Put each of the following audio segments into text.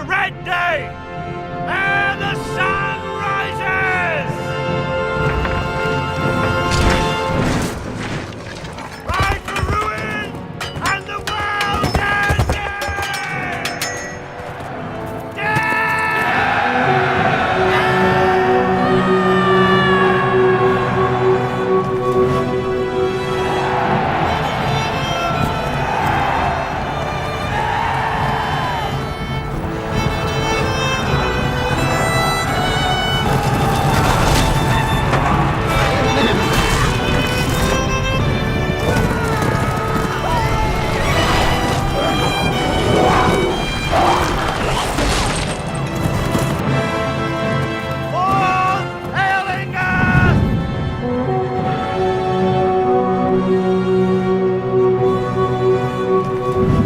red day, ere the sun rises! Ride for ruin and the world's ending!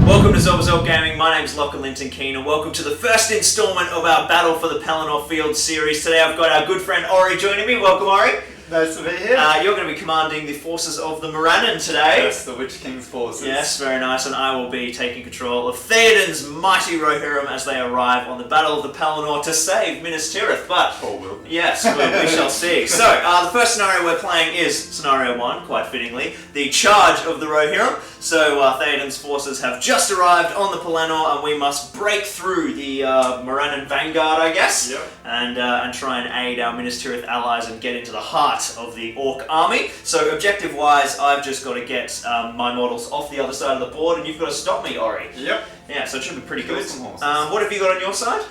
Welcome to Zorpazorp Gaming. My name is Lachie and Orry, and welcome to the first installment of our Battle for the Pelennor Field series. Today I've got our good friend Orry joining me. Welcome, Orry. Nice to be here. You're going to be commanding the forces of the Morannon today. Yes, the Witch King's forces. Yes, very nice. And I will be taking control of Theoden's mighty Rohirrim as they arrive on the Battle of the Pelennor to save Minas Tirith. But Or will. yes, we shall see. So, the first scenario we're playing is Scenario 1, quite fittingly, the charge of the Rohirrim. So, Theoden's forces have just arrived on the Pelennor, and we must break through the Morannon vanguard, I guess, Yep. and try and aid our Minas Tirith allies and get into the heart of the Orc army. So, objective-wise, I've just got to get my models off the other side of the board, and you've got to stop me, Orry. Yep. Yeah, so it should be pretty Kill good. some horses. What have you got on your side?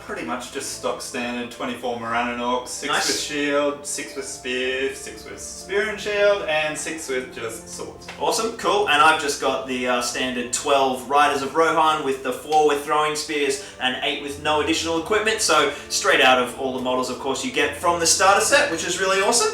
Pretty much just stock standard 24 Morannon Orcs, 6 Nice. with shield, 6 with spear, 6 with spear and shield, and 6 with just swords. Awesome, cool. And I've just got the standard 12 Riders of Rohan with the 4 with throwing spears and 8 with no additional equipment. So straight out of all the models, of course, you get from the starter set, which is really awesome.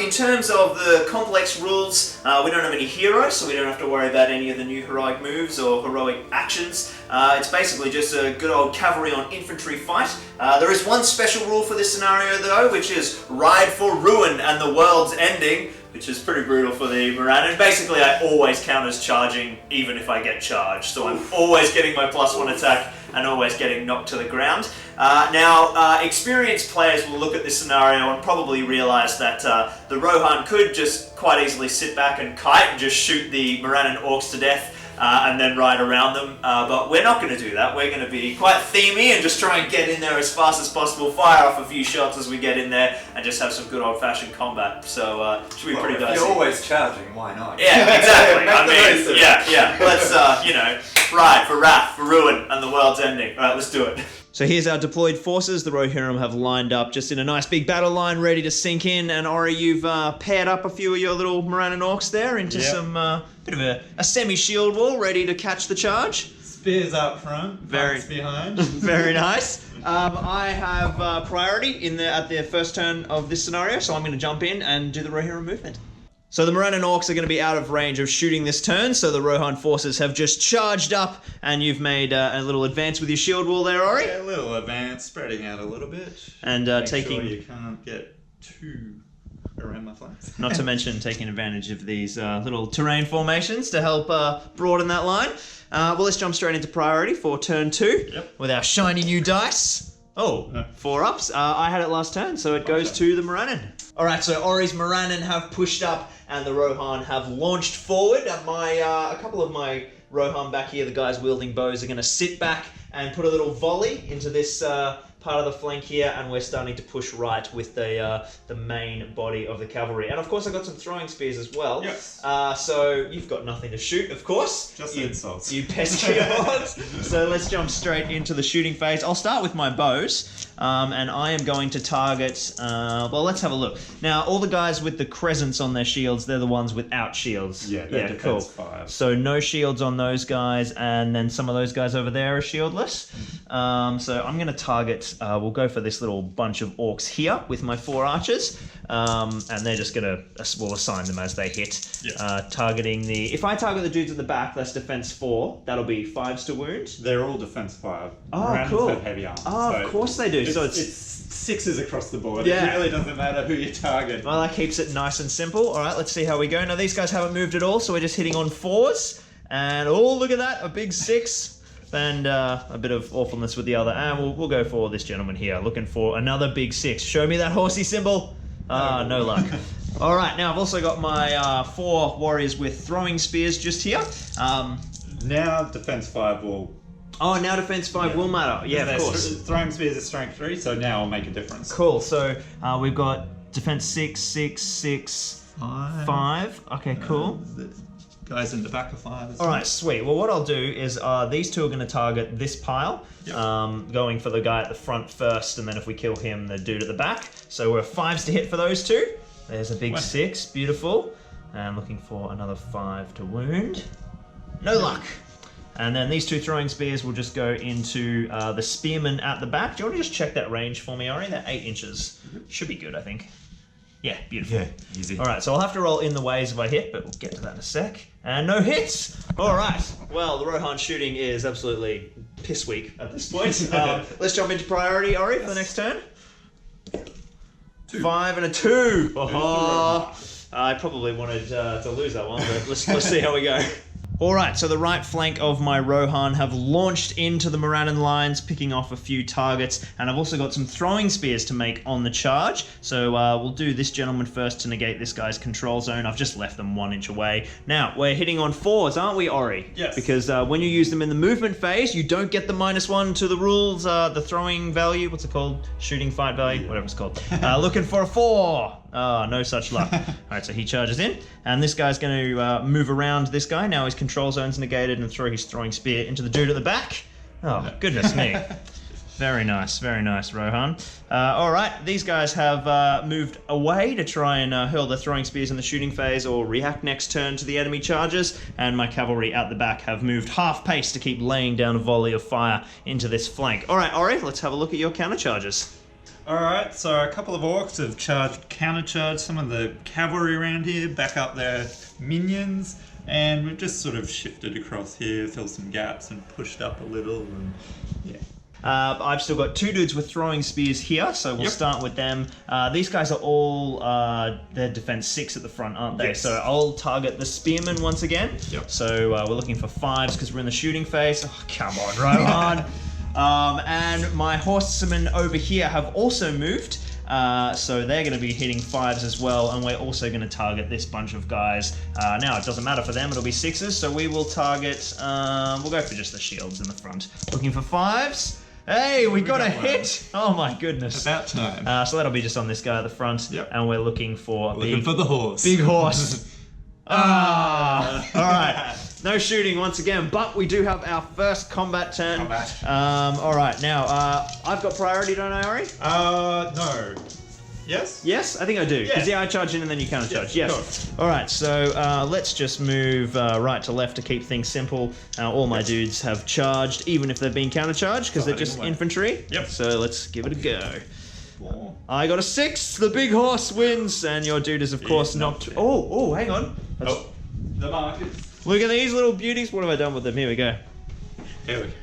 In terms of the complex rules, we don't have any heroes, so we don't have to worry about any of the new heroic moves or heroic actions. It's basically just a good old cavalry on infantry fight. There is one special rule for this scenario though, which is ride for ruin and the world's ending, which is pretty brutal for the Morannon. Basically, I always count as charging even if I get charged, so I'm always getting my +1 attack and always getting knocked to the ground. Now, experienced players will look at this scenario and probably realise that the Rohan could just quite easily sit back and kite and just shoot the Morannon orcs to death and then ride around them, but we're not going to do that. We're going to be quite themey and just try and get in there as fast as possible, fire off a few shots as we get in there, and just have some good old-fashioned combat. So, should be pretty dicey. If you're always charging, why not? Yeah, exactly. Make the most of it. Yeah. Let's, ride for wrath, for ruin, and the world's ending. Alright, let's do it. So here's our deployed forces. The Rohirrim have lined up just in a nice big battle line, ready to sink in. And Orry, you've paired up a few of your little Morannon orcs there into some bit of a semi-shield wall, ready to catch the charge. Spears up front, pikes behind. Very nice. I have priority at the first turn of this scenario, so I'm going to jump in and do the Rohirrim movement. So the Morannon orcs are going to be out of range of shooting this turn, so the Rohan forces have just charged up, and you've made a little advance with your shield wall there, Orry. Yeah, a little advance, spreading out a little bit. And Make taking... sure you can't get too around my flanks. Not to mention taking advantage of these little terrain formations to help broaden that line. Well, let's jump straight into priority for turn 2 with our shiny new dice. Oh, 4 ups. I had it last turn, so it goes to the Morannon. Alright, so Orry's Morannon have pushed up and the Rohan have launched forward. A couple of my Rohan back here, the guys wielding bows, are going to sit back and put a little volley into this part of the flank here, and we're starting to push right with the main body of the cavalry. And of course I've got some throwing spears as well. Yes. So you've got nothing to shoot, of course. Just insults. You pesky odds. So let's jump straight into the shooting phase. I'll start with my bows, and I am going to target, well, let's have a look. Now, all the guys with the crescents on their shields, they're the ones without shields. Yeah, they're defense 5. So no shields on those guys, and then some of those guys over there are shieldless. So I'm going to target, we'll go for this little bunch of orcs here with my 4 archers, and they're just going to, we'll assign them as they hit. Targeting the, if I target the dudes at the back, that's defense 4, that'll be 5s to wound. They're all defense 5. Oh, Morannons cool. have heavy armor. Oh, so of course they do. So it's 6s across the board. Yeah. It really doesn't matter who you target. well, that keeps it nice and simple. All right, let's see how we go. Now, these guys haven't moved at all, so we're just hitting on 4s. And, oh, look at that, a big 6. and a bit of awfulness with the other. And we'll go for this gentleman here, looking for another big 6. Show me that horsey symbol. No luck. All right, now I've also got my 4 warriors with throwing spears just here. Now defense 5 will... Oh, now defense 5 will matter. Yeah, of course. Throwing spears is strength 3, so now I'll make a difference. Cool, so we've got defense 6, 6, 6, 5. Okay, cool. Guys in the back of 5. All right, sweet. Well, what I'll do is these 2 are going to target this pile, going for the guy at the front first, and then if we kill him, the dude at the back. So we're 5s to hit for those 2. There's a big 6, beautiful. And looking for another 5 to wound. No luck. And then these 2 throwing spears will just go into the spearman at the back. Do you want to just check that range for me, Orry? They're 8 inches. Should be good, I think. Yeah, beautiful. Yeah, easy. All right, so I'll have to roll in the ways if I hit, but we'll get to that in a sec. And no hits. All right. Well, the Rohan shooting is absolutely piss weak at this point. Let's jump into priority, Orry, for the next turn. 2. 5 and a 2. Oh, I probably wanted to lose that one, but let's see how we go. Alright, so the right flank of my Rohan have launched into the Morannon lines, picking off a few targets, and I've also got some throwing spears to make on the charge. So we'll do this gentleman first to negate this guy's control zone. I've just left them 1 inch away. Now, we're hitting on 4s, aren't we, Orry? Yes. Because when you use them in the movement phase, you don't get the -1 to the rules, the throwing value, what's it called? Shooting fight value, whatever it's called. Looking for a 4. Oh, no such luck. Alright, so he charges in, and this guy's going to move around this guy. Now his control zone's negated, and throw his throwing spear into the dude at the back. Oh, goodness me. Very nice, Rohan. Alright, these guys have moved away to try and hurl their throwing spears in the shooting phase or react next turn to the enemy charges, and my cavalry at the back have moved half pace to keep laying down a volley of fire into this flank. Alright, Orry, let's have a look at your counter charges. Alright, so a couple of orcs have countercharged some of the cavalry around here, back up their minions, and we've just sort of shifted across here, filled some gaps and pushed up a little, and yeah. I've still got 2 dudes with throwing spears here, so we'll start with them. These guys are all, they're defense 6 at the front, aren't they? Yes. So I'll target the spearman once again. Yep. So we're looking for 5s because we're in the shooting phase. Oh, come on, Rohan. And my horsemen over here have also moved, so they're going to be hitting 5s as well, and we're also going to target this bunch of guys. Now, it doesn't matter for them, it'll be 6s, so we will target, we'll go for just the shields in the front. Looking for 5s. Hey, we got a hit! Oh my goodness. About time. So that'll be just on this guy at the front, and we're looking for the horse. Big horse. Alright. No shooting once again, but we do have our first combat turn. Alright, now, I've got priority, don't I, Orry? No. Yes? Yes, I think I do. Because I charge in and then you counter charge. Yes. Alright, so let's just move right to left to keep things simple. All my dudes have charged, even if they've been counter charged, because they're just infantry. Yep. So let's give it a go. 4. I got a 6. The big horse wins, and your dude is, of course, knocked. Oh, hang on. The markers. Look at these little beauties. What have I done with them? Here we go. Here we go.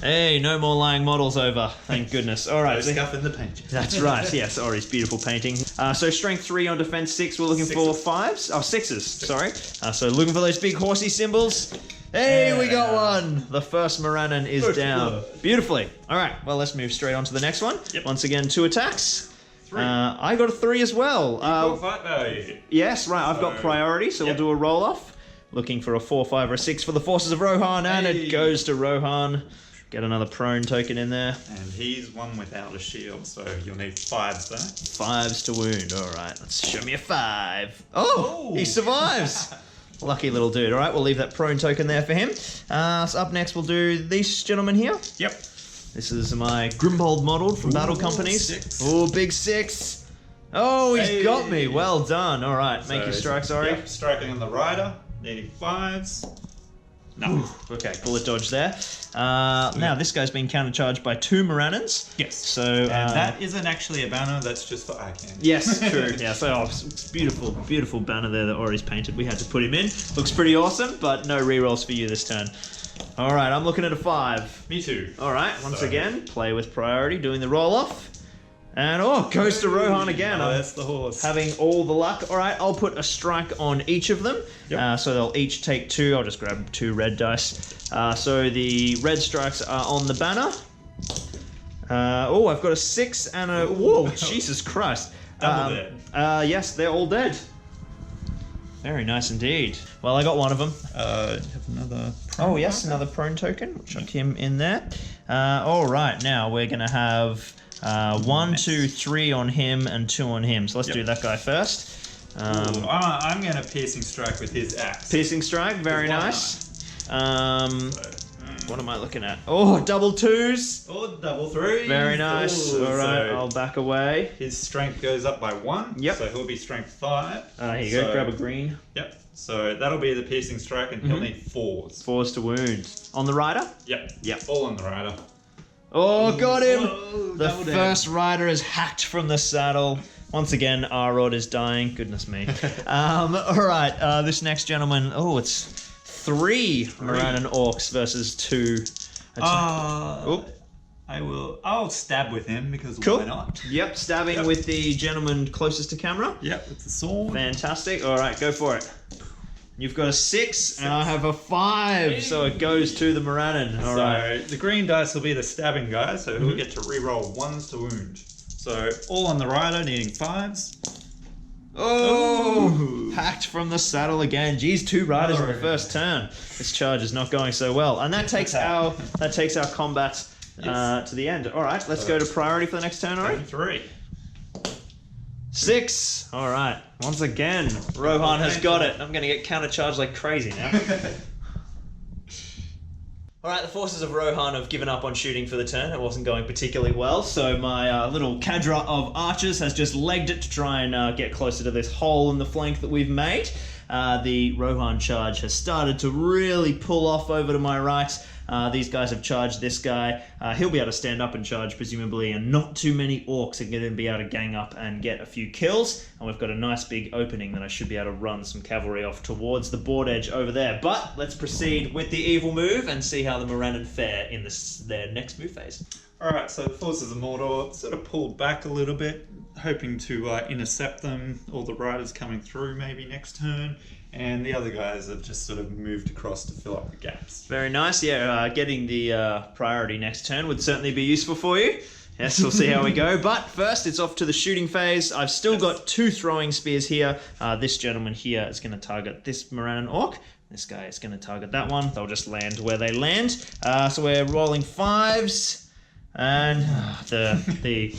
Hey, no more lying models over. Thank goodness. All right. No scuff in the paint. That's right. Yes, Orry's beautiful painting. So strength 3 on defense 6. We're looking for 5s. Oh, 6s. Sorry. So looking for those big horsey symbols. Hey, we got one. The first Morannon is down. Beautifully. All right. Well, let's move straight on to the next one. Yep. Once again, 2 attacks. 3. I got a 3 as well. Fight value. Yes, right. I've got priority, so we'll do a roll off. Looking for a 4, 5, or a 6 for the forces of Rohan, and it goes to Rohan. Get another prone token in there. And he's one without a shield, so you'll need 5s there. 5s to wound. All right, let's show me a 5. Oh, he survives. Lucky little dude. All right, we'll leave that prone token there for him. So up next, we'll do these gentlemen here. Yep. This is my Grimbold model from Battle Companies. 6. Oh, big 6. Oh, he's got me. Well done. All right, make your strikes, Orry. Yep, striking on the rider. Needing 5s. No. Okay, bullet dodge there. Now, this guy's been countercharged by 2 Morannons. Yes. So and that isn't actually a banner, that's just for Arcane. Yes, true. Yeah, so it's beautiful, beautiful banner there that Orry's painted. We had to put him in. Looks pretty awesome, but no rerolls for you this turn. All right, I'm looking at a 5. Me too. All right, once again, play with priority, doing the roll-off. And goes to Rohan again. Oh, that's the horse. Having all the luck. All right, I'll put a strike on each of them. Yep. So they'll each take 2. I'll just grab 2 red dice. So the red strikes are on the banner. I've got a 6 and a... Whoa, Jesus Christ. Double dead. Yes, they're all dead. Very nice indeed. Well, I got one of them. You have another... Oh, yes, another prone token. We'll chuck him in there. All right, now we're going to have 1, 2, 3 on him and 2 on him. So let's do that guy first. I'm going to piercing strike with his axe. Piercing strike, very nice. What am I looking at? Oh, double 2s. Oh, double 3s. Very nice. Ooh, All right, so I'll back away. his strength goes up by 1. Yep. So he'll be strength 5. Here you go, grab a green. Yep. So that'll be the piercing strike, and he'll need 4s. 4s to wound. On the rider? Yep. Yep. All on the rider. Oh, got him! Oh, The double first rider is hacked from the saddle. Once again, Arod is dying. Goodness me. Alright, this next gentleman... Oh, it's 3 Morannon orcs versus 2. I'll stab with him because Cool. why not? Yep, stabbing with the gentleman closest to camera. Yep, with the sword. Fantastic. Alright, go for it. You've got a 6, and I have a 5, so it goes to the Morannon. Alright. So the green dice will be the stabbing guy, so he'll get to re-roll 1s to wound. So all on the rider, needing 5s. Oh! Hacked from the saddle again. Geez, 2 riders in the first turn. This charge is not going so well, and that takes our combat to the end. All right, let's go to priority for the next turn. All right, 3. 6. All right, once again, Rohan has got it. I'm going to get countercharged like crazy now. Alright, the forces of Rohan have given up on shooting for the turn. It wasn't going particularly well, so my little cadre of archers has just legged it to try and get closer to this hole in the flank that we've made. The Rohan charge has started to really pull off over to my right. These guys have charged this guy. He'll be able to stand up and charge, presumably, and not too many orcs are going to be able to gang up and get a few kills. And we've got a nice big opening that I should be able to run some cavalry off towards the board edge over there. But let's proceed with the evil move and see how the Morannon fare in their next move phase. Alright, so the forces of Mordor sort of pulled back a little bit, hoping to intercept them, or the riders coming through maybe next turn. And the other guys have just sort of moved across to fill up the gaps. Very nice. Yeah, getting the priority next turn would certainly be useful for you. Yes, we'll see how we go. But first, it's off to the shooting phase. I've still got 2 throwing spears here. This gentleman here is going to target this Morannon orc. This guy is going to target that one. They'll just land where they land. So we're rolling 5s. And the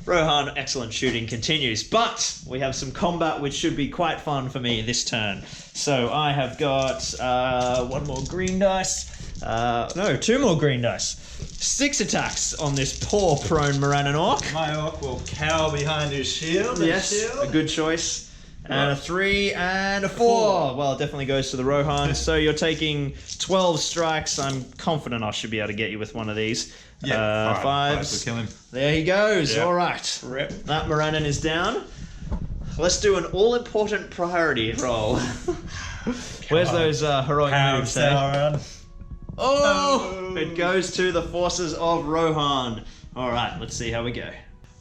Rohan excellent shooting continues, but we have some combat which should be quite fun for me this turn. So I have got 1 more green dice, 2 more green dice. 6 attacks on this poor prone Morannon orc. My orc will cower behind his shield. Yes, a good choice. And a 3 and a 4. Well, it definitely goes to the Rohan. So you're taking 12 strikes. I'm confident I should be able to get you with one of these. Yeah, 5s. 5s. We'll kill him. There he goes. Yep. All right. Rip. That Morannon is down. Let's do an all-important priority roll. Where's those heroic moves, eh? Sauron. Oh! It goes to the forces of Rohan. All right, let's see how we go.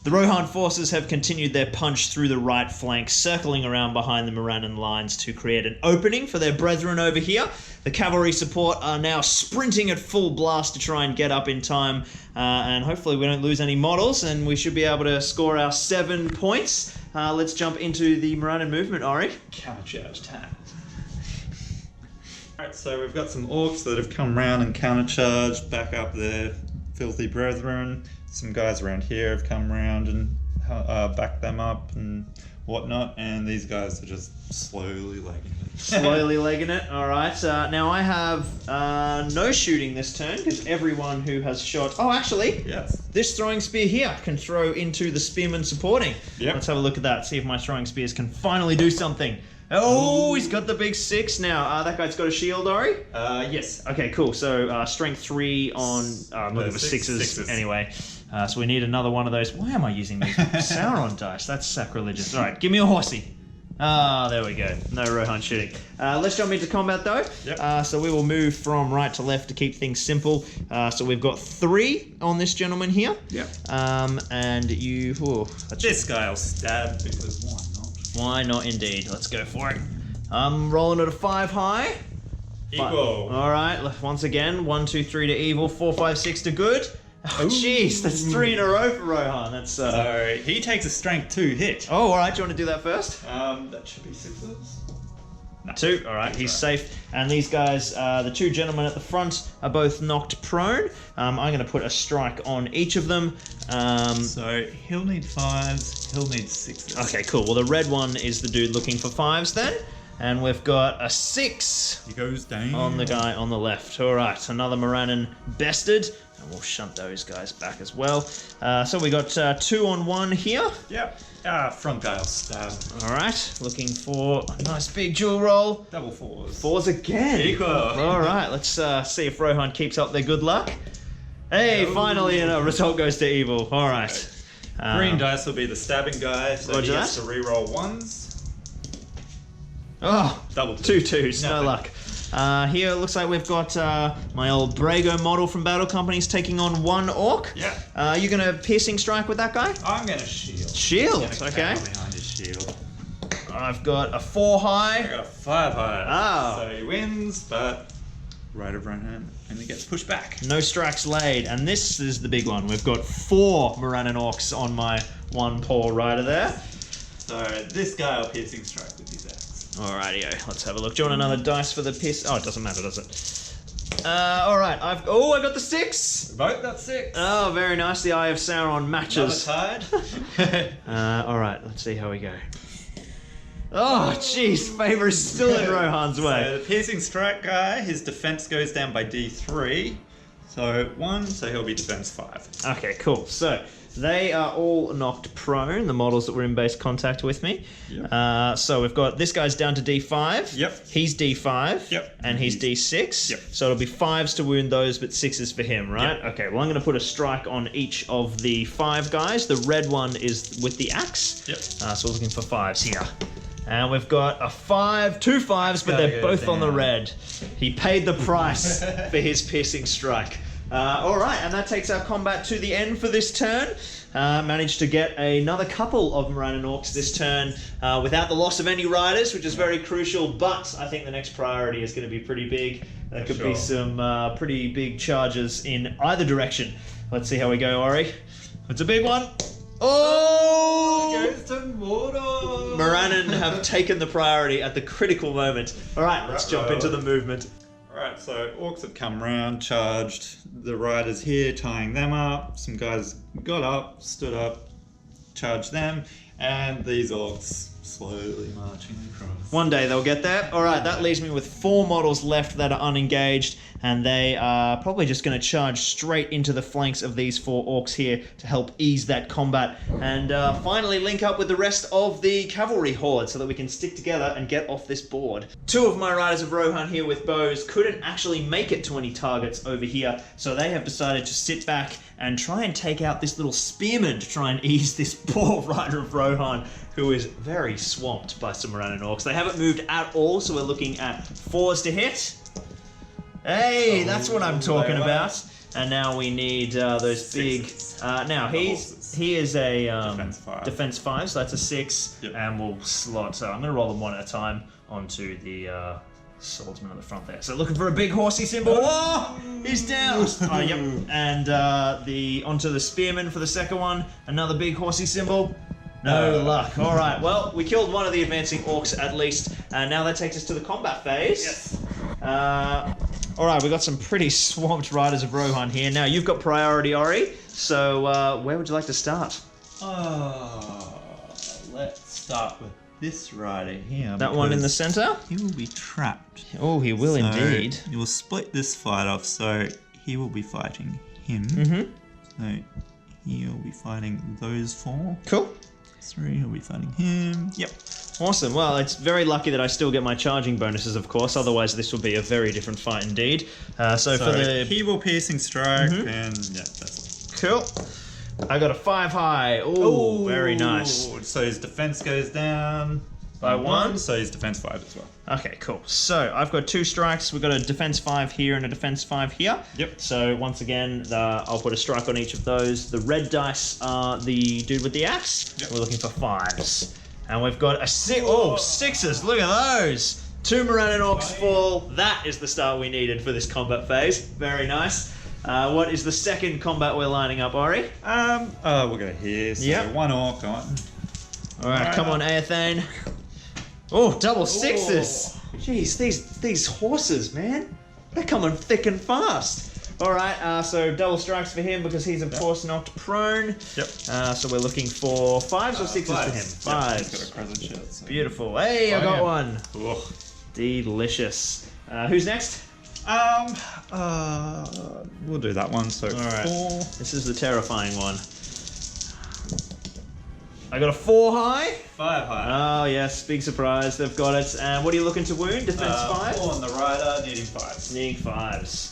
The Rohan forces have continued their punch through the right flank, circling around behind the Morannon lines to create an opening for their brethren over here. The cavalry support are now sprinting at full blast to try and get up in time, and hopefully we don't lose any models, and we should be able to score our 7 points. Let's jump into the Morannon movement, Orry. Countercharge time. Alright, so we've got some orcs that have come round and countercharged, back up their filthy brethren. Some guys around here have come around and backed them up and whatnot, and these guys are just slowly legging it. Slowly legging it, alright. Now I have no shooting this turn, because everyone who has shot... Oh, actually, Yes. this throwing spear here can throw into the spearman supporting. Yep. Let's have a look at that, see if my throwing spears can finally do something. Oh, he's got the big 6 now. That guy's got a shield, Orry? Yes. Okay, cool. So strength 3 on... I'm looking for 6s anyway. So we need another one of those. Why am I using these Sauron dice? That's sacrilegious. All right, give me a horsey. Ah, there we go. No Rohan shooting. Let's jump into combat though. Yep. So we will move from right to left to keep things simple. So we've got 3 on this gentleman here. Yep. And you... Ooh, This guy will stab because why not? why not indeed? Let's go for it. I'm rolling at a 5 high. Equal. Alright, once again, 1, 2, 3 to evil, 4, 5, 6 to good. Oh, jeez, that's 3 in a row for Rohan. That's So he takes a strength 2 hit. Oh, alright, do you want to do that first? That should be 6s. No. 2, alright, he's safe. And these guys, the 2 gentlemen at the front are both knocked prone. I'm going to put a strike on each of them. So he'll need 5s, he'll need 6s. Okay, cool. Well, the red one is the dude looking for 5s then. And we've got a 6 He goes down. on the guy on the left. Alright, another Morannon bested. And we'll shunt those guys back as well. So we got 2 on 1 here. Yep. Front guy will stab. Alright, looking for a nice big dual roll. Double 4s. 4s again. Equal. Alright, let's see if Rohan keeps up their good luck. Hey, finally a result goes to evil. Alright. Green dice will be the stabbing guy, so Roger he has that. to reroll 1s. Oh, Double 2 2s, no Nothing. luck. Here it looks like we've got my old Brago model from Battle Companies taking on 1 orc. Yeah. You gonna piercing strike with that guy? I'm gonna shield. Shield, I'm gonna okay. cower behind his shield. I've got a 4 I high. got a 5 high. Oh. So he wins, but right of Rohan only gets pushed back. No strikes laid, and this is the big one. We've got 4 Morannon orcs on my 1 poor rider there. So this guy will piercing strike with his axe. Alrighty-o, let's have a look. Do you want another dice for the piss? Oh, it doesn't matter, does it? Alright, I got the 6! Vote that 6. Oh, very nice. The Eye of Sauron matches. Another tide. Alright, let's see how we go. Oh, jeez, favour is still in Rohan's way. So the piercing strike guy, his defense goes down by D3. So 1, so he'll be defense 5. Okay, cool. So they are all knocked prone, the models that were in base contact with me. Yep. So we've got this guy's down to D5. Yep. He's D5. Yep. And he's D6. Yep. So it'll be 5s to wound those, but 6s for him, right? Yep. Okay, well, I'm going to put a strike on each of the 5 guys. The red one is with the axe. Yep. So we're looking for 5s here. And we've got a 5, 2 5s, but Gotta they're go both on the down. red. He paid the price for his piercing strike. Alright, and that takes our combat to the end for this turn. Managed to get another couple of Morannon orcs this turn without the loss of any riders, which is very crucial, but I think the next priority is going to be pretty big. There could be some pretty big charges in either direction. Let's see how we go, Orry. It's a big one. Oh! Goes to Mordor. Morannon have taken the priority at the critical moment. Alright, let's jump into the movement. Alright, so orcs have come round, charged. The riders here, tying them up. Some guys got up, stood up, charged them, and these orcs slowly marching across. One day they'll get there. Alright, that leaves me with 4 models left that are unengaged, and they are probably just going to charge straight into the flanks of these 4 orcs here to help ease that combat, and finally link up with the rest of the cavalry horde so that we can stick together and get off this board. 2 of my riders of Rohan here with bows couldn't actually make it to any targets over here, so they have decided to sit back and try and take out this little spearman to try and ease this poor rider of Rohan, who is very swamped by some Morannon orcs. They haven't moved at all, so we're looking at 4s to hit. Hey, that's what I'm talking about. And now we need those big... now, he is a defense 5, so that's a 6, Yep. and we'll slot... So I'm going to roll them one at a time onto the swordsman at the front there. So looking for a big horsey symbol. Oh, he's down. Oh, yep. And onto the spearman for the second one. Another big horsey symbol. No luck. All right. Well, we killed one of the advancing orcs at least, and now that takes us to the combat phase. Yes. All right, we've got some pretty swamped riders of Rohan here. Now, you've got priority, Orry, so where would you like to start? Let's start with this rider here. That one in the center? He will be trapped. Oh, he will So indeed. You will split this fight off, so he will be fighting him. Mm-hmm. So he will be fighting those 4. Cool. 3, he'll be fighting him. Yep. Awesome. Well, it's very lucky that I still get my charging bonuses, of course. Otherwise, this will be a very different fight indeed. So for the... he will piercing strike, and yeah, that's all. Cool. I got a 5 high. Ooh, very nice. So his defense goes down. By one. So he's defense 5 as well. Okay, cool. So I've got 2 strikes. We've got a defense 5 here and a defense 5 here. Yep. So once again, I'll put a strike on each of those. The red dice are the dude with the axe. Yep. We're looking for 5s. And we've got a 6. Oh, 6s. Look at those. 2 Morannon Orcs fall. That is the start we needed for this combat phase. Very nice. What is the second combat we're lining up, Orry? We'll go here. So Yep. 1 orc on. Alright, come on, Aethane. Oh, double 6s. Jeez, these horses, man. They're coming thick and fast. Alright, so double strikes for him because he's, of course, knocked prone. Yep. So we're looking for 5s or 6s for him? 5s. Yep, he's got a present shield. So. Beautiful. Hey, I got one. Oh. Delicious. Who's next? We'll do that one. So Alright. 4. This is the terrifying one. I got a 4 high. 5 high. Oh, yes, big surprise. They've got it. And what are you looking to wound? Defense 5? 4 on the rider, needing 5s. Needing 5s.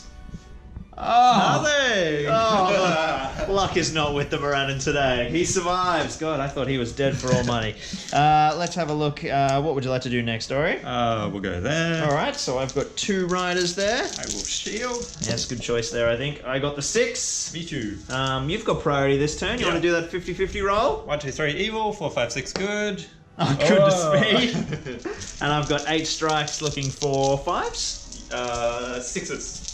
Oh, nothing! Oh, luck is not with the Morannon today. He survives. God, I thought he was dead for all money. Let's have a look. What would you like to do next, Orry? We'll go there. Alright, so I've got 2 riders there. I will shield. Yes, good choice there, I think. I got the 6. Me too. You've got priority this turn. You Yeah. want to do that 50-50 roll? 1, 2, 3 evil, 4, 5, 6 good. Oh, goodness me. And I've got 8 strikes looking for 5s. 6s.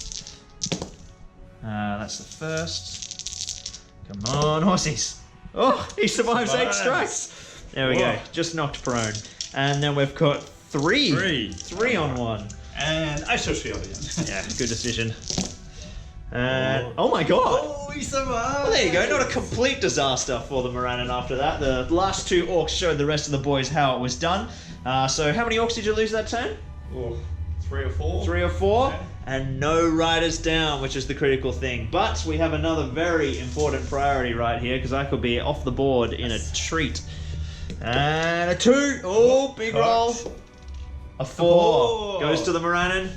That's the first. Come on, horsies. Oh, he survives 8 strikes. There we go. Just knocked prone. And then we've got 3. 3 on 1. And I shall shield again. Yeah, good decision. And oh my god. Oh, he survived. Well, there you go. Not a complete disaster for the Morannon after that. The last 2 orcs showed the rest of the boys how it was done. So how many orcs did you lose that turn? Oh, 3 or 4. 3 or 4. Yeah. And no riders down, which is the critical thing. But we have another very important priority right here, because I could be off the board in a treat. And a 2. Oh, big roll. A 4 goes to the Morannon.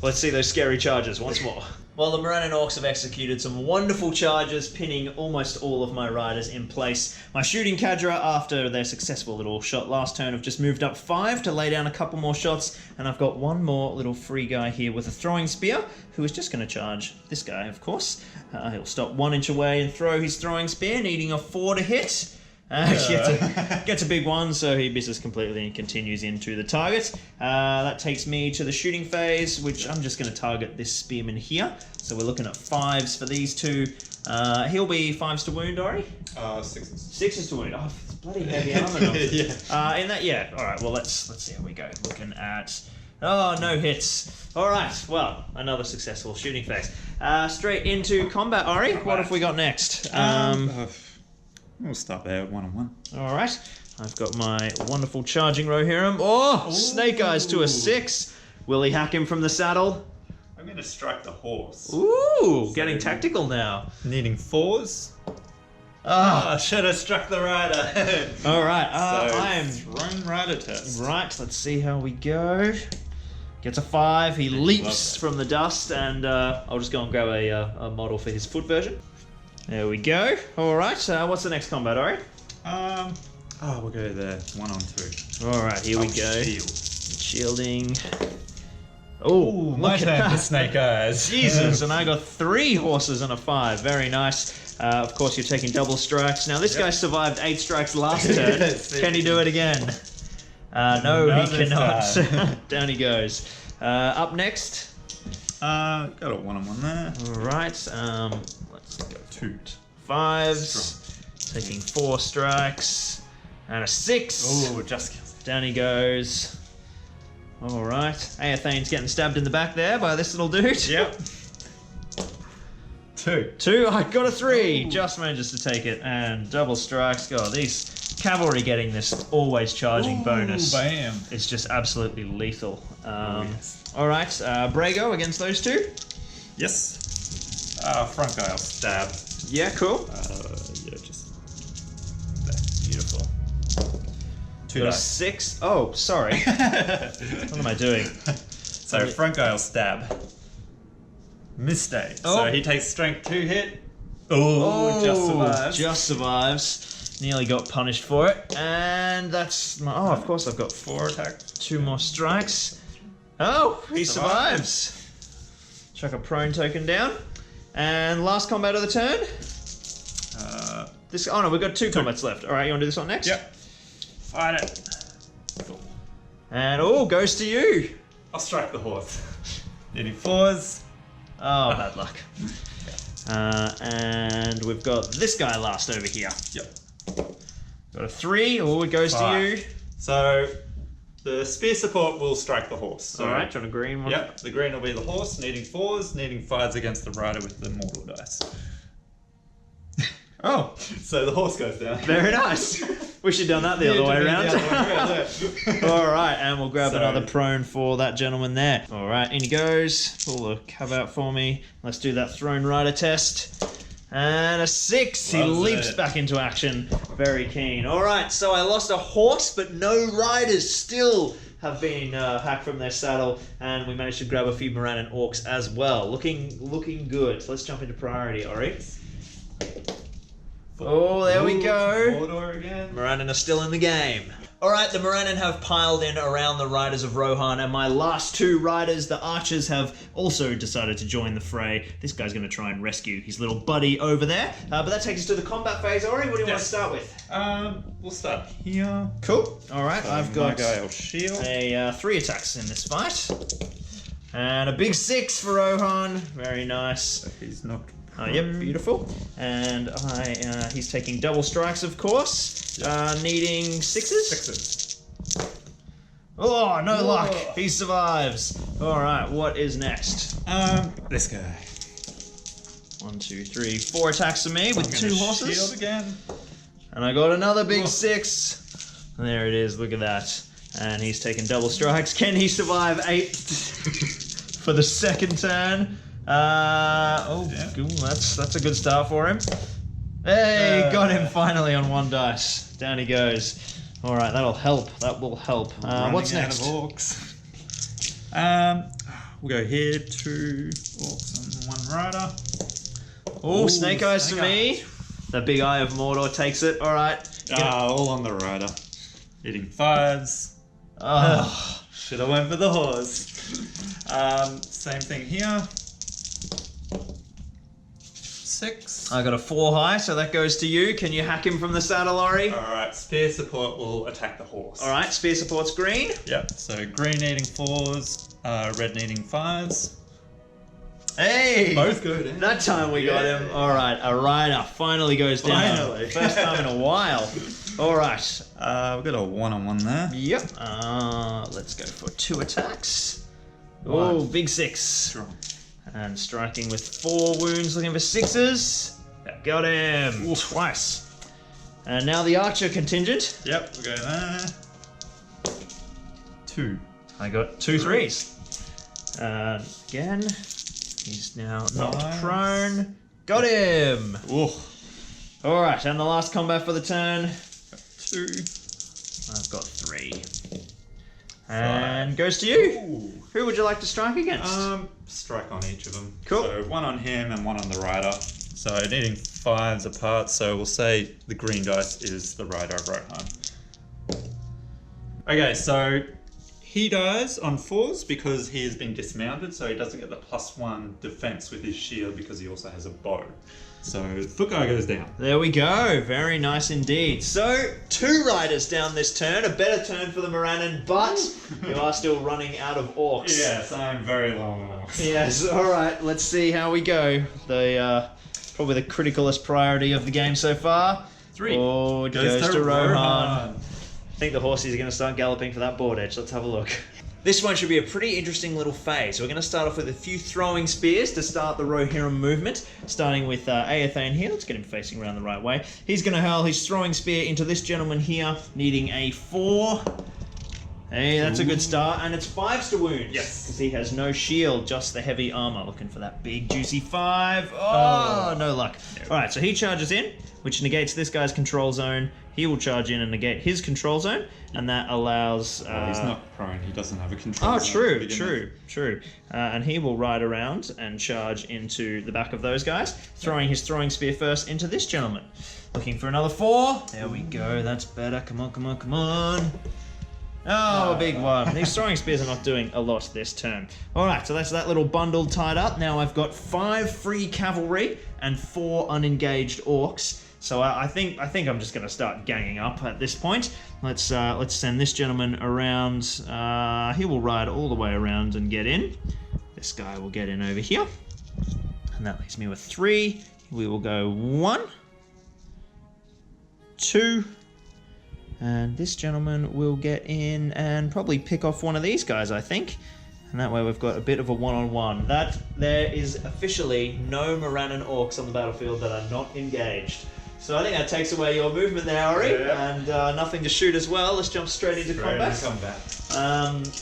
Let's see those scary charges once more. Well, the Morannon Orcs have executed some wonderful charges, pinning almost all of my riders in place. My shooting cadre, after their successful little shot last turn, have just moved up 5 to lay down a couple more shots, and I've got one more little free guy here with a throwing spear, who is just going to charge this guy, of course. He'll stop 1 inch away and throw his throwing spear, needing a 4 to hit. Gets a big one, so he misses completely and continues into the target. That takes me to the shooting phase, which I'm just going to target this spearman here. So we're looking at 5s for these 2. He'll be 5s to wound, Orry? 6s. 6s to wound. Oh, it's bloody heavy armor. Yeah. In that, yeah. All right. Well, let's see how we go. Looking at. Oh, no hits. All right. Well, another successful shooting phase. Straight into combat, Orry. What have we got next? We'll start there, 1-on-1. All right. I've got my wonderful charging Rohirrim. Oh, Snake Eyes to a 6. Will he hack him from the saddle? I'm going to strike the horse. Ooh, getting tactical now. Needing 4s. Ah, Should have struck the rider. all right. So, I am thrown rider test. right. Let's see how we go. Gets a 5. He leaps from the dust, and I'll just go and grab a model for his foot version. There we go. All right. What's the next combat, Orry? We'll go there, 1-on-2. All right. Here we go. Shield. Shielding. Oh, My look at turn that. for Snake Eyes. Jesus, and I got 3 horses and a 5. Very nice. Of course, you're taking double strikes. Now, this guy survived 8 strikes last turn. Yes, Can he do it again? No, Not he this cannot. Down he goes. Up next. Got a 1-on-1 there. All right. Let's go 2. 5s. Taking 4 strikes. And a 6. Oh, just kills. Down he goes. All right. Aethane's getting stabbed in the back there by this little dude. Yep. 2. 2. I got a 3. Ooh. Just manages to take it. And double strikes. God, these cavalry getting this always charging bonus Bam. is just absolutely lethal. Yes. All right. Brago against those 2. Yes. Front guy, I'll stab. Yeah, cool. Yeah, just there. Beautiful. 2 Got a dice. 6. Oh, sorry. What am I doing? So front guy will stab. Mistake. Oh. So he takes strength 2 hit. Oh, just survives. Just survives. Nearly got punished for it. And that's my... Oh, of course I've got 4 attacks. 2 more strikes. Oh, he survives. Chuck a prone token down. And last combat of the turn. Oh no, we've got 2 combats left. All right, you want to do this one next? Yep. Fight it. And goes to you. I'll strike the horse. Needing 4s. Oh, bad luck. And we've got this guy last over here. Yep. Got a 3. It goes 5. to you. So the spear support will strike the horse. So, All right, trying a green one. Yep, the green will be the horse, needing 4s, needing 5s against the rider with the mortal dice. Oh, So the horse goes down. very nice. We should have done that the other way around. All right, and we'll grab another prone for that gentleman there. All right, in he goes. Pull the cub out for me. Let's do that thrown rider test. And a 6. He Loves leaps it. back into action. Very keen. All right, so I lost a horse, but no riders still have been hacked from their saddle, and we managed to grab a few Moran and Orcs as well. Looking good. So let's jump into priority, Orry. Oh, there we go. Mordor again. Moranen are still in the game. Alright, the Moranen have piled in around the riders of Rohan, and my last 2 riders, the archers, have also decided to join the fray. This guy's going to try and rescue his little buddy over there. But that takes us to the combat phase. Ori, what do you want to start with? We'll start here. Cool. Alright, I've My got guy will shield. 3 attacks in this fight. And a big 6 for Rohan. Very nice. He's knocked. Yep, beautiful. And he's taking double strikes, of course. Needing 6s? 6s. Oh, no Whoa. luck. He survives. All right, what is next? This guy. 1, 2, 3, 4 attacks to me with 2 horses. Shield again. And I got another big 6. There it is. Look at that. And he's taking double strikes. Can he survive 8 for the second turn? That's a good start for him. Hey, got him finally on 1 dice. Down he goes. All right, that'll help. That will help. What's next? Out of orcs. We'll go here. 2 orcs and 1 rider. Oh, snake eyes to snake me. The big eye of Mordor takes it. All right. All on the rider. Hitting 5s. Oh. Should have went for the horse. Same thing here. 6. I got a 4 high, so that goes to you. Can you hack him from the saddle, Ori? Alright, spear support will attack the horse. All right, spear support's green. Yep, so green needing 4s, red needing 5s. Hey! Both go down. That time we got him. All right, a rider finally goes down. Finally. First time in a while. All right. We've got a 1-on-1 there. Yep. Let's go for 2 attacks. Oh, big 6. Strong. And striking with 4 wounds, looking for 6s. Got him twice. And now the archer contingent. Yep, we're going there. 2. I got 2 3s. Again, he's now knocked Nice. prone. Got him. Ooh. All right, and the last combat for the turn. 2. I've got 3. And goes to you. Ooh. Who would you like to strike against? Strike on each of them. Cool. So 1 on him and 1 on the rider. So needing 5s apart, so we'll say the green dice is the rider of Rohan. Okay, so he dies on 4s because he has been dismounted, so he doesn't get the +1 defense with his shield because he also has a bow. So the foot guy goes down. There we go. Very nice indeed. So, 2 riders down this turn. A better turn for the Moranen, but you are still running out of orcs. Yes, I'm very low. Yes, alright. Let's see how we go. The probably the criticalest priority of the game so far. 3. Oh, it goes to Rohan. Rohan. I think the horses are going to start galloping for that board edge. Let's have a look. This one should be a pretty interesting little phase. We're going to start off with a few throwing spears to start the Rohirrim movement, starting with Aethane here. Let's get him facing around the right way. He's going to hurl his throwing spear into this gentleman here, needing a 4. Hey, that's a good start, and it's 5s to wounds. Yes. Because he has no shield, just the heavy armor. Looking for that big, juicy 5. Oh, no luck. Alright, so he charges in, which negates this guy's control zone. He will charge in and negate his control zone, and that allows... Well, he's not prone, he doesn't have a control Oh, zone to true, begin true, true. And he will ride around and charge into the back of those guys, throwing his throwing spear first into this gentleman. Looking for another 4. There we go, that's better. Come on, come on, come on. Oh, a big one. These throwing spears are not doing a lot this turn. Alright, so that's that little bundle tied up. Now I've got 5 free cavalry and 4 unengaged orcs. So I think I'm just going to start ganging up at this point. Let's send this gentleman around. He will ride all the way around and get in. This guy will get in over here. And that leaves me with 3. We will go 1, 2, and this gentleman will get in and probably pick off one of these guys, I think. And that way we've got a bit of a one-on-one. There is officially no Morannon orcs on the battlefield that are not engaged. So I think that takes away your movement there, Orry, and nothing to shoot as well. Let's jump straight into combat.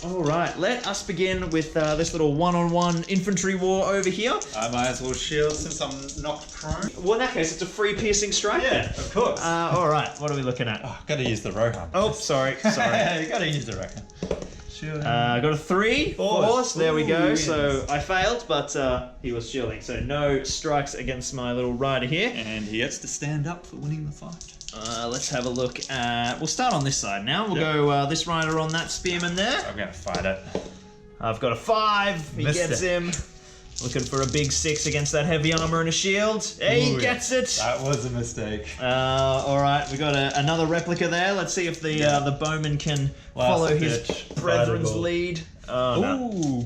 All right, let us begin with this little one-on-one infantry war over here. I might as well shield since I'm knocked prone. Well, in that case, it's a free piercing strike. Yeah, of course. All right, what are we looking at? Oh, gotta use the Rohan. Oh, sorry. You gotta use the Rohan. Shielding. I got a 3, force. There we go. Yes. So I failed, but he was shielding. So no strikes against my little rider here. And he gets to stand up for winning the fight. Let's have a look at... We'll start on this side now. We'll go this rider on that spearman there. I'm gonna fight it. I've got a 5. He Missed gets it. him. Looking for a big 6 against that heavy armor and a shield. Hey, he gets it. That was a mistake. All right, we got another replica there. Let's see if the bowman can follow his brethren's Fireable. lead. Oh, no. Ooh.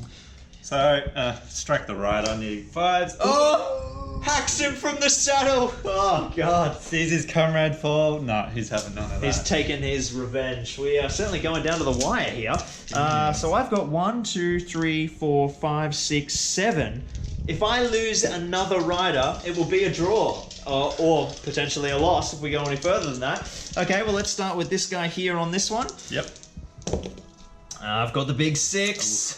So, strike the rider, needing 5s. Oh! Hacks him from the saddle. Oh, God. Sees his comrade fall. No, he's having none of that. He's taken his revenge. We are certainly going down to the wire here. So I've got 1, 2, 3, 4, 5, 6, 7. If I lose another rider, it will be a draw. Or potentially a loss if we go any further than that. Okay, well, let's start with this guy here on this one. Yep. I've got the big 6.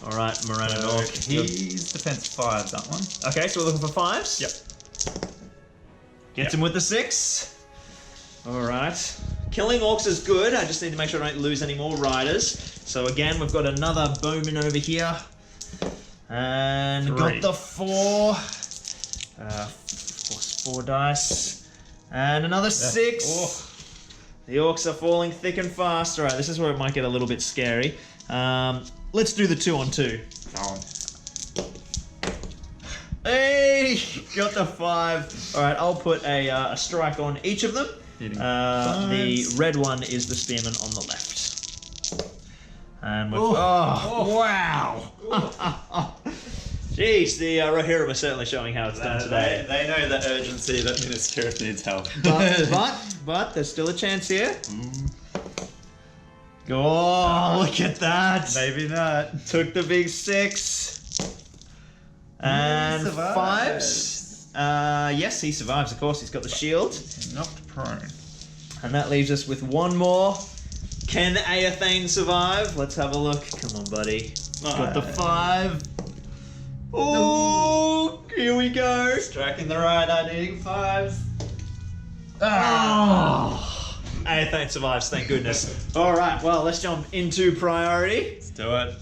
All right, Morannon Orc. He's defense 5, that one. Okay, so we're looking for 5s? Yep. Gets him with the 6. All right. Killing orcs is good. I just need to make sure I don't lose any more riders. So again, we've got another bowman over here. And 3. got the 4. Of course, 4 dice. And another 6. Oh. The orcs are falling thick and fast. All right, this is where it might get a little bit scary. Let's do the 2-on-2. Hey, got the 5. All right, I'll put a strike on each of them. The red one is the spearman on the left. And we're... Oh, wow. Jeez, the Rohirrim are certainly showing how it's done today. They know the urgency that Minas Tirith needs help. But there's still a chance here. Oh, look at that. Maybe not. Took the big 6. And survives. 5s. Yes, he survives, of course. He's got the shield. Knocked prone. And that leaves us with 1 more. Can Aethane survive? Let's have a look. Come on, buddy. Got the 5. Oh, here we go. Striking the rider, needing 5s. Oh, Aethane survives, thank goodness. All right, well, let's jump into priority. Let's do it.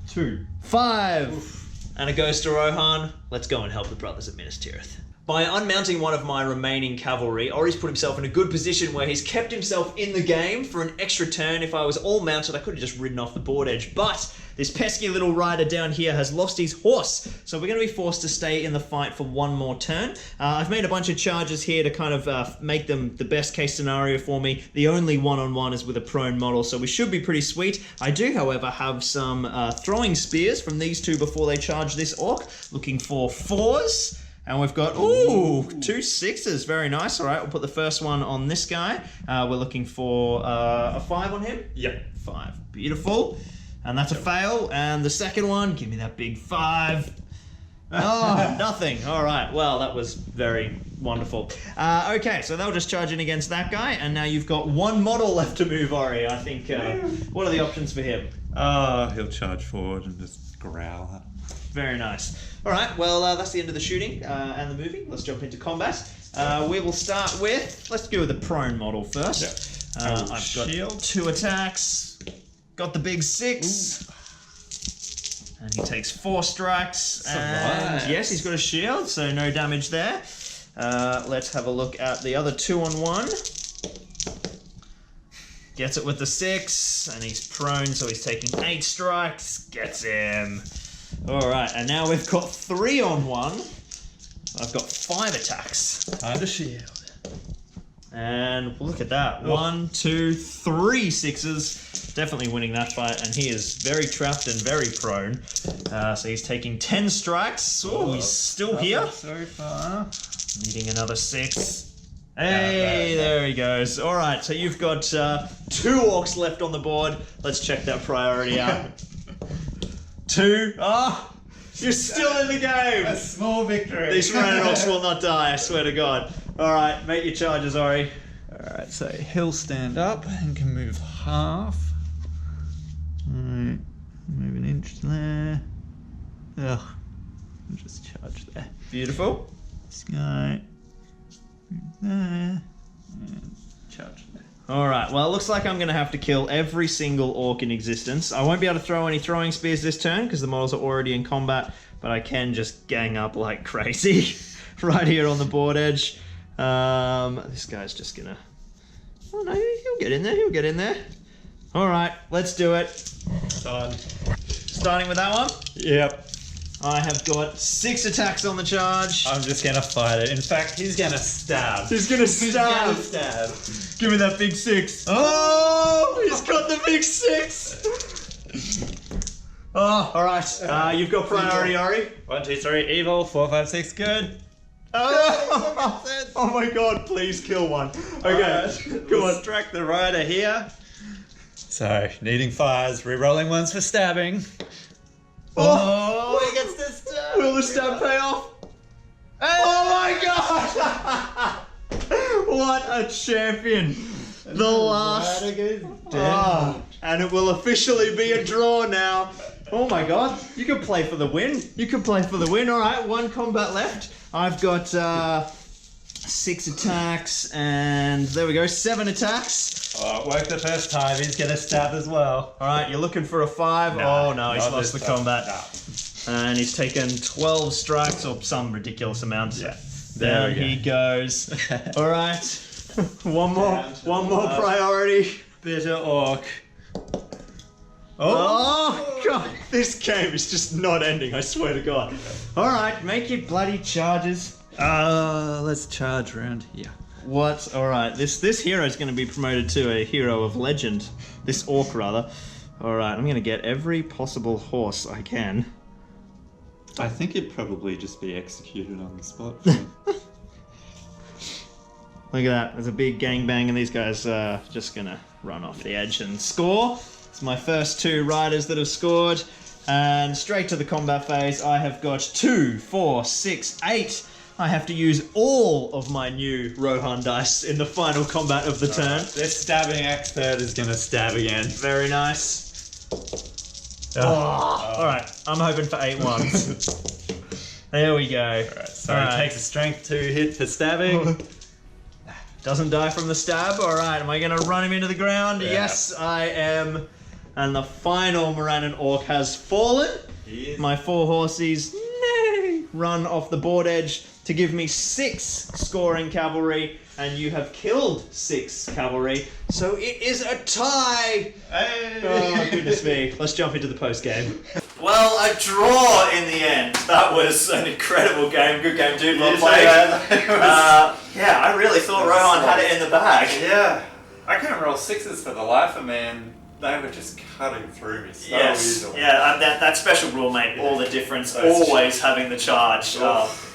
2. 5. Oof. And it goes to Rohan. Let's go and help the brothers at Minas Tirith. By unmounting one of my remaining cavalry, Orry's put himself in a good position where he's kept himself in the game for an extra turn. If I was all mounted, I could have just ridden off the board edge, but this pesky little rider down here has lost his horse, so we're going to be forced to stay in the fight for 1 more turn. I've made a bunch of charges here to kind of make them the best case scenario for me. The only one-on-one is with a prone model, so we should be pretty sweet. I do, however, have some throwing spears from these 2 before they charge this orc, looking for 4s. And we've got, 2 6s, very nice. All right, we'll put the first one on this guy. We're looking for a 5 on him. Yep. 5, beautiful. And that's a fail. And the second one, give me that big 5. Oh, nothing. All right. Well, that was very wonderful. Okay, so they'll just charge in against that guy, and now you've got one model left to move, Orry. I think. What are the options for him? He'll charge forward and just growl. Very nice. All right. Well, that's the end of the shooting and the moving. Let's jump into combat. We will start with. Let's go with the prone model first. I've got shield. 2 attacks. Got the big 6. Ooh. And he takes 4 strikes. And yes, he's got a shield, so no damage there. Let's have a look at the other 2-on-1. Gets it with the 6, and he's prone, so he's taking 8 strikes. Gets him. Alright, and now we've got 3-on-1. I've got 5 attacks. And a shield. And look at that. 1, 2, 3 6s. Definitely winning that fight, and he is very trapped and very prone. So he's taking 10 strikes. Oh, he's still here. So far. Needing another 6. Hey, there he goes. All right, so you've got 2 orcs left on the board. Let's check that priority out. 2. Ah, you're still in the game. A small victory. These Rohan orcs will not die, I swear to God. All right, make your charges, Orry. Alright, so he'll stand up and can move half. Alright, move an inch there. Ugh, I'll just charge there. Beautiful. This guy, move there, and charge there. Alright, well, it looks like I'm going to have to kill every single orc in existence. I won't be able to throw any throwing spears this turn because the models are already in combat, but I can just gang up like crazy right here on the board edge. This guy's just gonna... Oh no, he'll get in there, he'll get in there. Alright, let's do it. Done. Starting with that one. Yep. I have got 6 attacks on the charge. I'm just gonna fight it. In fact, he's gonna stab. He's gonna stab. Give me that big 6. Oh, he's got the big 6. Oh, alright. You've got priority, Orry. 1, 2, 3, evil. 4, 5, 6, good. Oh my God, please kill one. Okay, come on. Strike the rider here. So, needing fires, re-rolling ones for stabbing. Oh, he gets the stab. Will the stab pay off? Oh my God! What a champion. The last. And it will officially be a draw now. Oh my God, you can play for the win. You can play for the win. All right, 1 combat left. I've got 6 attacks, and there we go, 7 attacks. Oh, it worked the first time. He's gonna stab as well. All right, you're looking for a 5. No, oh no, he's not lost the this time. combat. No. And he's taken 12 strikes or some ridiculous amount. Yeah. There he goes. All right, one more priority. Bitter orc. Oh God, this game is just not ending, I swear to God. All right, make your bloody charges. Let's charge around here. What? All right, this hero is going to be promoted to a hero of legend. This orc, rather. All right, I'm going to get every possible horse I can. I think it'd probably just be executed on the spot. Look at that, there's a big gangbang and these guys are just going to run off the edge and score. It's my first 2 riders that have scored. And straight to the combat phase, I have got 2, 4, 6, 8. I have to use all of my new Rohan dice in the final combat of the turn. This stabbing expert is gonna stab again. Very nice. Alright, I'm hoping for 8 ones. There we go. Alright, so he takes a strength 2 hit for stabbing. Doesn't die from the stab. Alright, am I going to run him into the ground? Yeah. Yes, I am. And the final Morannon orc has fallen. My 4 horsies run off the board edge to give me 6 scoring cavalry, and you have killed 6 cavalry. So it is a tie. Hey. Oh, goodness me. Let's jump into the post game. Well, a draw in the end. That was an incredible game. Good game, dude. Well played. Yeah, I really thought Rohan had it in the bag. Yeah, I couldn't roll 6s for the life of me, and they were just cutting through me so easily. Yeah, that special rule made all the difference. Those Always having the charge.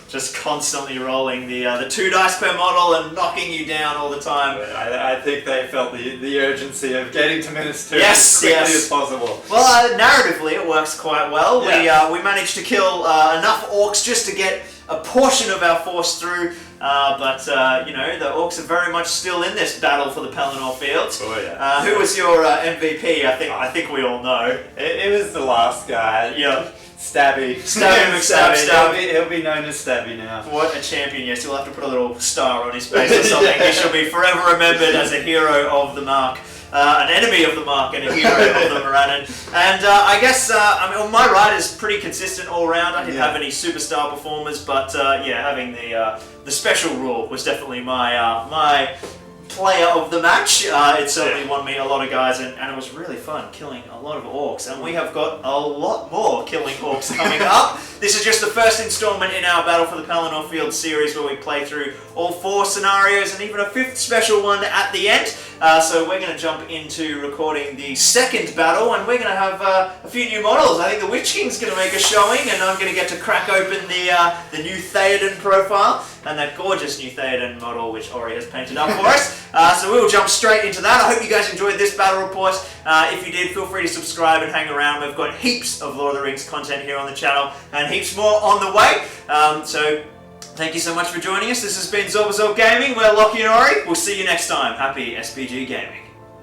just constantly rolling the 2 dice per model and knocking you down all the time. I think they felt the urgency of getting to minus 2 Yes, as quickly yes. as possible. Well, narratively, it works quite well. Yeah. We managed to kill enough orcs just to get a portion of our force through, but the orcs are very much still in this battle for the Pelennor fields. Oh yeah. Who was your MVP? I think we all know. It was the last guy. Yeah. Stabby. Stabby McStab. He'll be known as Stabby now. What a champion! Yes, he'll have to put a little star on his face or something. He shall be forever remembered as a hero of the mark. An enemy of the mark and a hero of the Morannon. And I guess, my ride is pretty consistent all round. I didn't have any superstar performers, but having the special rule was definitely my player of the match. It certainly won me a lot of guys, and it was really fun killing a lot of orcs. And we have got a lot more killing orcs coming up. This is just the first installment in our Battle for the Pelennor Field series where we play through all 4 scenarios and even a 5th special one at the end. So we're going to jump into recording the 2nd battle, and we're going to have a few new models. I think the Witch King's going to make a showing, and I'm going to get to crack open the new Theoden profile and that gorgeous new Theoden model which Orry has painted up for us. So we will jump straight into that. I hope you guys enjoyed this battle report. If you did, feel free to subscribe and hang around. We've got heaps of Lord of the Rings content here on the channel and heaps more on the way. So thank you so much for joining us. This has been Zorpazorp Gaming. We're Lachie and Orry. We'll see you next time. Happy SPG gaming.